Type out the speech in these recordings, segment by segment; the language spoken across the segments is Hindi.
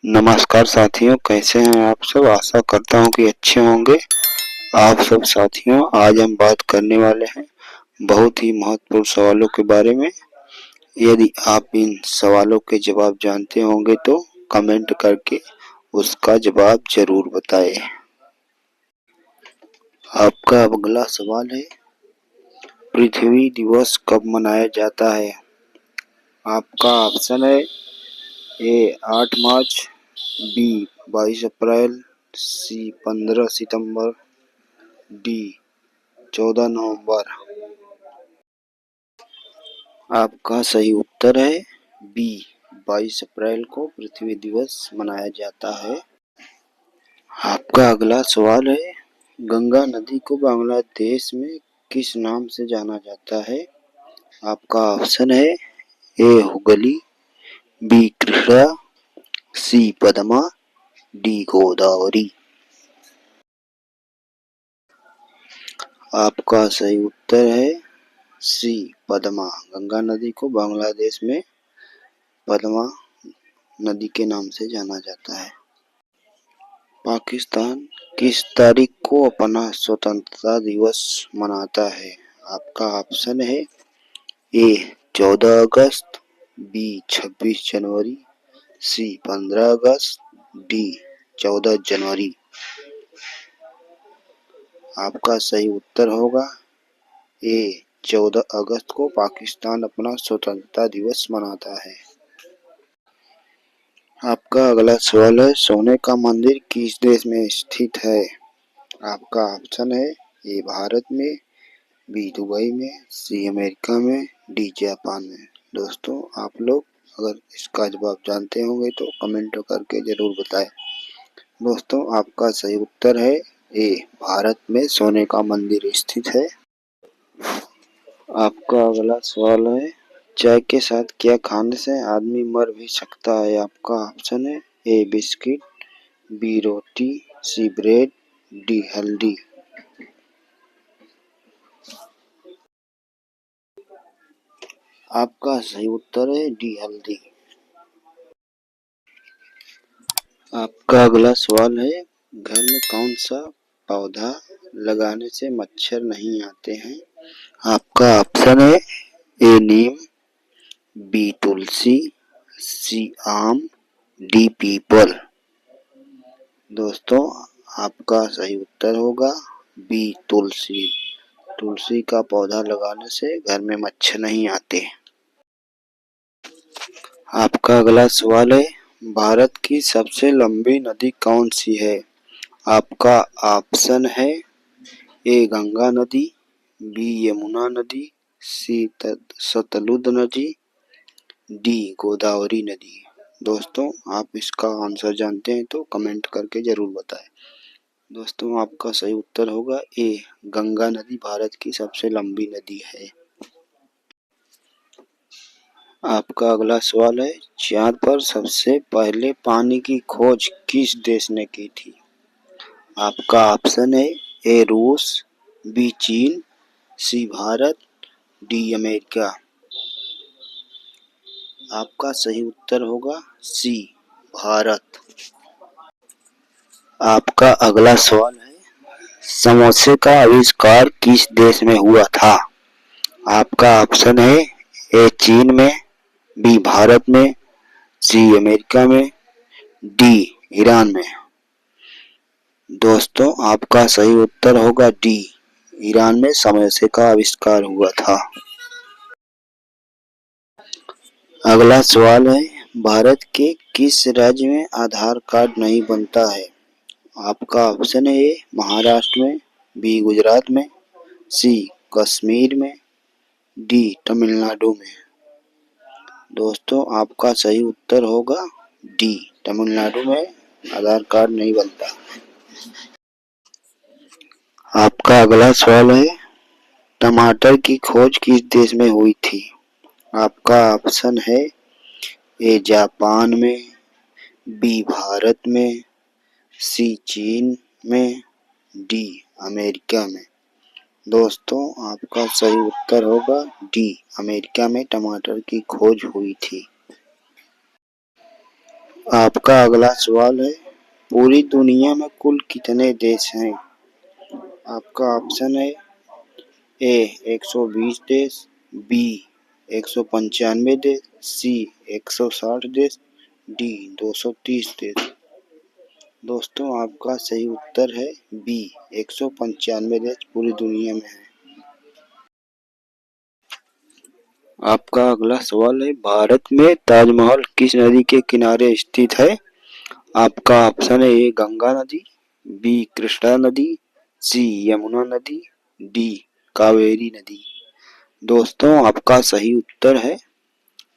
नमस्कार साथियों, कैसे हैं आप सब। आशा करता हूं कि अच्छे होंगे आप सब। साथियों, आज हम बात करने वाले हैं बहुत ही महत्वपूर्ण सवालों के बारे में। यदि आप इन सवालों के जवाब जानते होंगे तो कमेंट करके उसका जवाब जरूर बताएं। आपका अगला सवाल है, पृथ्वी दिवस कब मनाया जाता है। आपका ऑप्शन है ए 8 मार्च, बी 22 अप्रैल, सी 15 सितंबर, डी 14 नवंबर। आपका सही उत्तर है बी 22 अप्रैल को पृथ्वी दिवस मनाया जाता है। आपका अगला सवाल है, गंगा नदी को बांग्लादेश में किस नाम से जाना जाता है। आपका ऑप्शन है ए हुगली, बी कृष्णा, सी पद्मा, डी गोदावरी। आपका सही उत्तर है सी पद्मा। गंगा नदी को बांग्लादेश में पद्मा नदी के नाम से जाना जाता है। पाकिस्तान किस तारीख को अपना स्वतंत्रता दिवस मनाता है। आपका ऑप्शन है ए 14 अगस्त, बी 26 जनवरी, सी 15 अगस्त, डी 14 जनवरी। आपका सही उत्तर होगा ए 14 अगस्त को पाकिस्तान अपना स्वतंत्रता दिवस मनाता है। आपका अगला सवाल है, सोने का मंदिर किस देश में स्थित है। आपका ऑप्शन है ए भारत में, बी दुबई में, सी अमेरिका में, डी जापान में। दोस्तों, आप लोग अगर इसका जवाब जानते होंगे तो कमेंट करके जरूर बताएं। दोस्तों, आपका सही उत्तर है ए भारत में सोने का मंदिर स्थित है। आपका अगला सवाल है, चाय के साथ क्या खाने से आदमी मर भी सकता है। आपका ऑप्शन है ए बिस्किट, बी रोटी, सी ब्रेड, डी हल्दी। आपका सही उत्तर है डी हल्दी। आपका अगला सवाल है, घर में कौन सा पौधा लगाने से मच्छर नहीं आते हैं। आपका ऑप्शन है ए नीम, बी तुलसी, सी आम, डी पीपल। दोस्तों, आपका सही उत्तर होगा बी तुलसी। तुलसी का पौधा लगाने से घर में मच्छर नहीं आते। आपका अगला सवाल है, भारत की सबसे लंबी नदी कौन सी है। आपका ऑप्शन है ए गंगा नदी, बी यमुना नदी, सी सतलुज नदी, डी गोदावरी नदी। दोस्तों, आप इसका आंसर जानते हैं तो कमेंट करके जरूर बताएं। दोस्तों, आपका सही उत्तर होगा ए गंगा नदी भारत की सबसे लंबी नदी है। आपका अगला सवाल है, चांद पर सबसे पहले पानी की खोज किस देश ने की थी। आपका ऑप्शन है ए रूस, बी चीन, सी भारत, डी अमेरिका। आपका सही उत्तर होगा सी भारत। आपका अगला सवाल है, समोसे का आविष्कार किस देश में हुआ था। आपका ऑप्शन है ए चीन में, बी भारत में, सी अमेरिका में, डी ईरान में। दोस्तों, आपका सही उत्तर होगा डी ईरान में समोसे का आविष्कार हुआ था। अगला सवाल है, भारत के किस राज्य में आधार कार्ड नहीं बनता है। आपका ऑप्शन है ए महाराष्ट्र में, बी गुजरात में, सी कश्मीर में, डी तमिलनाडु में। दोस्तों, आपका सही उत्तर होगा डी तमिलनाडु में आधार कार्ड नहीं बनता। आपका अगला सवाल है, टमाटर की खोज किस देश में हुई थी। आपका ऑप्शन है ए जापान में, बी भारत में, सी चीन में, डी अमेरिका में। दोस्तों, आपका सही उत्तर होगा डी अमेरिका में टमाटर की खोज हुई थी। आपका अगला सवाल है, पूरी दुनिया में कुल कितने देश हैं? आपका ऑप्शन है ए 120 देश, बी 195 देश, सी 160 देश, डी 230 देश। दोस्तों आपका सही उत्तर है बी 195 देश पूरी दुनिया में है। आपका अगला सवाल है, भारत में ताजमहल किस नदी के किनारे स्थित है? आपका ऑप्शन है ए गंगा नदी, बी कृष्णा नदी, सी यमुना नदी, डी कावेरी नदी। दोस्तों आपका सही उत्तर है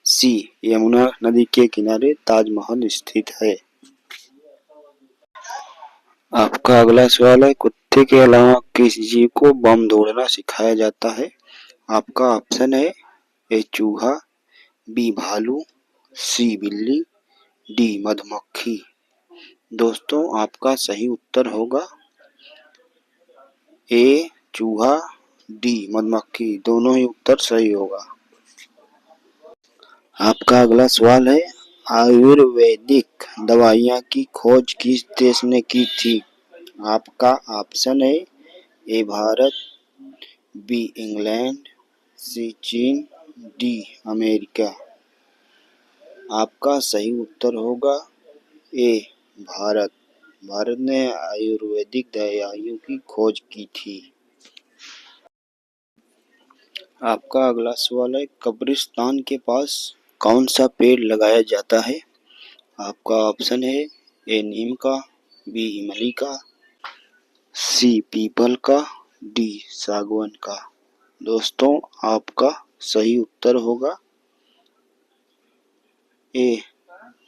सी यमुना नदी के किनारे ताजमहल स्थित है। आपका अगला सवाल है, कुत्ते के अलावा किस जीव को बम दौड़ना सिखाया जाता है? आपका ऑप्शन है ए चूहा, बी भालू, सी बिल्ली, डी मधुमक्खी। दोस्तों आपका सही उत्तर होगा ए चूहा, डी मधुमक्खी। दोनों ही उत्तर सही होगा। आपका अगला सवाल है, आयुर्वेदिक दवाइयाँ की खोज किस देश ने की थी? आपका ऑप्शन है ए भारत, बी इंग्लैंड, सी चीन, डी अमेरिका। आपका सही उत्तर होगा ए भारत। भारत ने आयुर्वेदिक दवाइयों की खोज की थी। आपका अगला सवाल है, कब्रिस्तान के पास कौन सा पेड़ लगाया जाता है? आपका ऑप्शन है ए नीम का, बी इमली का, सी पीपल का, डी सागवान का। दोस्तों आपका सही उत्तर होगा ए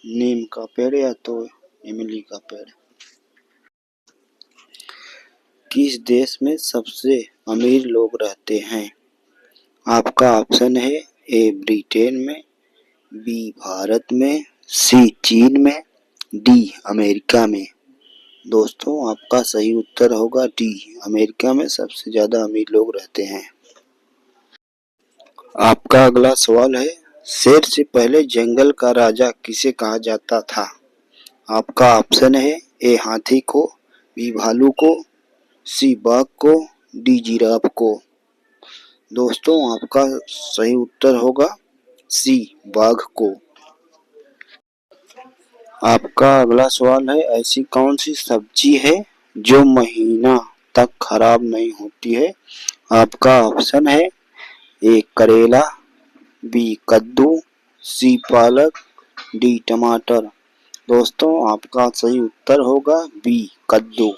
नीम का पेड़ या तो इमली का पेड़। किस देश में सबसे अमीर लोग रहते हैं? आपका ऑप्शन है ए ब्रिटेन में, बी भारत में, सी चीन में, डी अमेरिका में। दोस्तों आपका सही उत्तर होगा डी अमेरिका में सबसे ज्यादा अमीर लोग रहते हैं। आपका अगला सवाल है, शेर से पहले जंगल का राजा किसे कहा जाता था? आपका ऑप्शन है ए हाथी को, बी भालू को, सी बाघ को, डी जिराफ को। दोस्तों आपका सही उत्तर होगा सी बाघ को। आपका अगला सवाल है, ऐसी कौन सी सब्जी है जो महीना तक खराब नहीं होती है? आपका ऑप्शन है ए करेला, बी कद्दू, सी पालक, डी टमाटर। दोस्तों आपका सही उत्तर होगा बी कद्दू।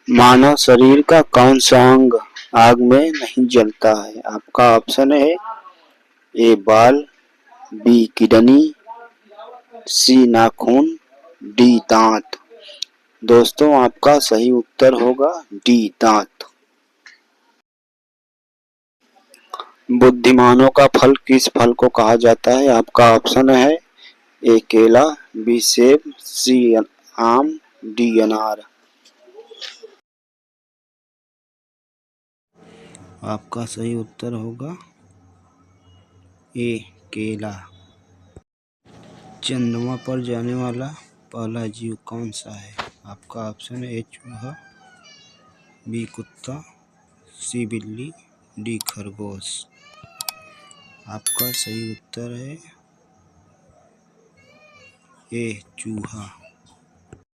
मानव शरीर का कौन सा अंग आग में नहीं जलता है? आपका ऑप्शन है ए बाल, बी किडनी, सी नाखून, डी दांत। दोस्तों आपका सही उत्तर होगा डी दांत। बुद्धिमानों का फल किस फल को कहा जाता है? आपका ऑप्शन है ए केला, बी सेब, सी आम, डी अनार। आपका सही उत्तर होगा ए केला। चंद्रमा पर जाने वाला पहला जीव कौन सा है? आपका ऑप्शन है ए चूहा, बी कुत्ता, सी बिल्ली, डी खरगोश। आपका सही उत्तर है ए चूहा।